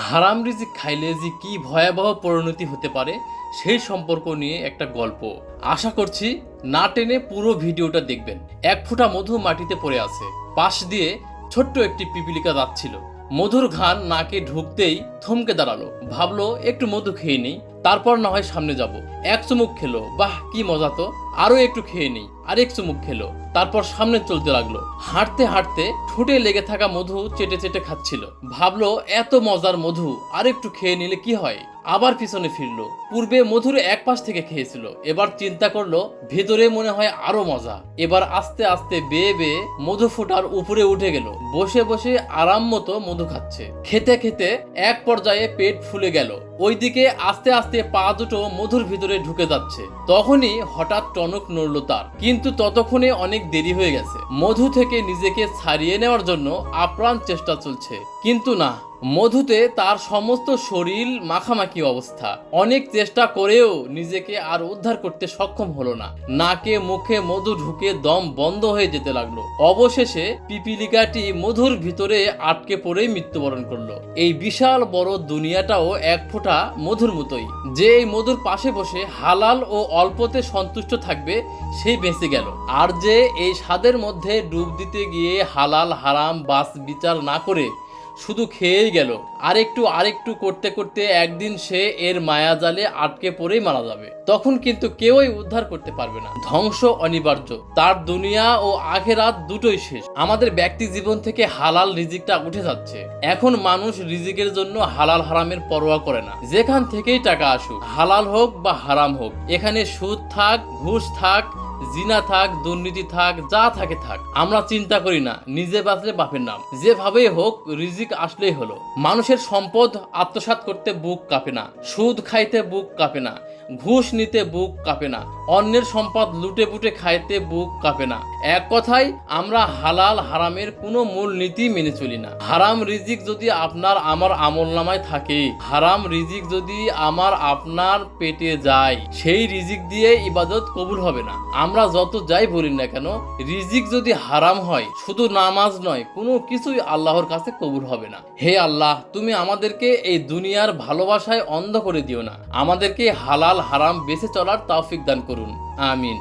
হারাম রিজিক খাইলে যে কি ভয়াবহ পরিণতি হতে পারে সেই সম্পর্ক নিয়ে একটা গল্প। আশা করছি না টেনে পুরো ভিডিওটা দেখবেন। এক ফোঁটা মধু মাটিতে পড়ে আছে, পাশ দিয়ে ছোট্ট একটি পিপিলিকা যাচ্ছিল। মধুর ঘ্রাণ নাকে ঢুকতেই থমকে দাঁড়ালো, ভাবলো একটু মধু খেয়ে নেই, তারপর না হয় সামনে যাব। এক চুমুক খেলো, বাহ কি মজা তো, আরো একটু খেয়ে নেই, আরেক চুমুক খেলো, তারপর সামনে চলতে লাগলো। হাঁটতে হাঁটতে ঠোঁটে লেগে থাকা মধু চেটে চেটে খাচ্ছিল। ভাবলো এত মজার মধু আরেকটু খেয়ে নিলে কি হয়। আবার পিছনে ফিরলো। পূর্বে মধুর এক পাশ থেকে খেয়েছিল, এবার চিন্তা করলো ভেতরে মনে হয় আরো মজা। এবার আস্তে আস্তে বেয়ে বেয়ে মধু ফোঁটার উপরে উঠে গেল, বসে বসে আরাম মতো মধু খাচ্ছে। খেতে খেতে এক পর্যায়ে পেট ফুলে গেল। ওইদিকে আস্তে আস্তে পা দুটো মধুর ভিতরে ঢুকে যাচ্ছে। তখনই হঠাৎ টনক নড়ল তার, কিন্তু ততক্ষণে অনেক দেরি হয়ে গেছে। মধু থেকে নিজেকে ছাড়িয়ে নেওয়ার জন্য আপ্রাণ চেষ্টা চলছে, কিন্তু না, মধুতে তার সমস্ত শরীর মাখামাখি অবস্থা। অনেক চেষ্টা করেও নিজেকে আর উদ্ধার করতে সক্ষম হলো না। নাকে মুখে মধু ঢুকে দম বন্ধ হয়ে যেতে লাগলো। অবশেষে পিপিলিকাটি মধুর ভিতরে আটকে পড়েই মৃত্যুবরণ করলো। এই বিশাল বড় দুনিয়াটাও এক ফোঁটা মধুর মতোই। যে এই মধুর পাশে বসে হালাল ও অল্পতে সন্তুষ্ট থাকবে সেই বেঁচে গেল, আর যে এই স্বাদের মধ্যে ডুব দিতে গিয়ে হালাল হারাম বাস বিচার না করে শুধু খেয়েই গেল, আরেকটু করতে করতে একদিন সে এর মায়াজালে আটকে পড়েই মারা যাবে। তখন কিন্তু কেউই উদ্ধার করতে পারবে না, ধ্বংস অনিবার্য। তার দুনিয়া ও আখেরাত দুটোই শেষ। আমাদের ব্যক্তি জীবন থেকে হালাল রিজিকটা উঠে যাচ্ছে। এখন মানুষ রিজিকের জন্য হালাল হারামের পরোয়া করে না। যেখান থেকেই টাকা আসুক, হালাল হোক বা হারাম হোক, এখানে সুদ থাক, ঘুষ থাক, জিনা থাক, দুর্নীতি থাক, যা থাকে থাক, আমরা চিন্তা করি না। নিজে বাঁচলে বাপের নাম, যেভাবেই হোক রিজিক আসলেই হলো। মানুষের সম্পদ আত্মসাৎ করতে বুক কাঁপে না, সুদ খাইতে বুক কাঁপে না, ঘুষ নিতে বুক কাঁপে না, অন্যের সম্পদ লুটে পুটে খাইতে বুক কাঁপে না। এক কথায় আমরা হালাল হারামের কোনো মূল নীতি মেনে চলি না। হারাম রিজিক যদি আপনার আমার আমলনামায় থাকে, হারাম রিজিক যদি আমার আপনার পেটে যায়, সেই রিজিক দিয়ে ইবাদত কবুল হবে না। আমরা যত যাই বলি না কেন, রিজিক যদি হারাম হয়, শুধু নামাজ নয়, কোনো কিছুই আল্লাহর কাছে কবুল হবে না। হে আল্লাহ, তুমি আমাদেরকে এই দুনিয়ার ভালোবাসায় অন্ধ করে দিও না। আমাদেরকে হালাল হারাম বেঁচে চলার তৌফিক দান করুন, আমিন।